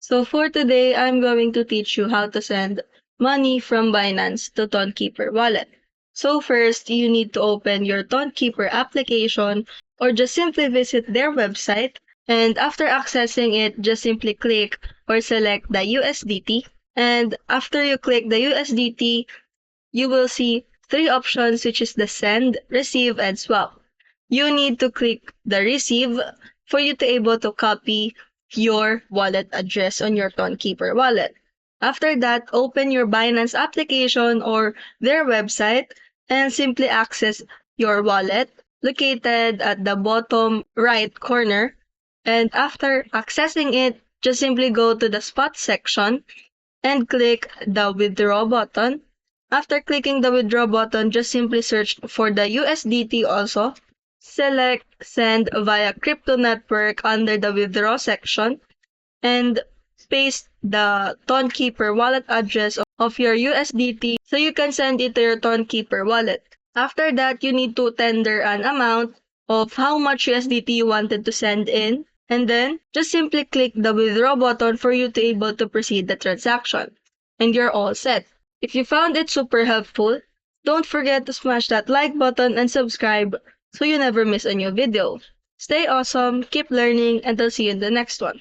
So for today, I'm going to teach you how to send money from Binance to TonKeeper wallet. So first, you need to open your TonKeeper application or just simply visit their website. And after accessing it, just simply click or select the USDT. And after you click the USDT, you will see three options, which is the send, receive, and swap. You need to click the receive for you to able to copy your wallet address on your TonKeeper wallet. After that, open your Binance application or their website and simply access your wallet located at the bottom right corner. And after accessing it, just simply go to the spot section and click the withdraw button. After clicking the withdraw button, just simply search for the USDT also. Select send via crypto network under the withdraw section and paste the TonKeeper wallet address of your USDT so you can send it to your TonKeeper wallet. After that, you need to tender an amount of how much USDT you wanted to send in, and then just simply click the withdraw button for you to able to proceed the transaction. And you're all set. If you found it super helpful, don't forget to smash that like button and subscribe so you never miss a new video. Stay awesome, keep learning, and I'll see you in the next one.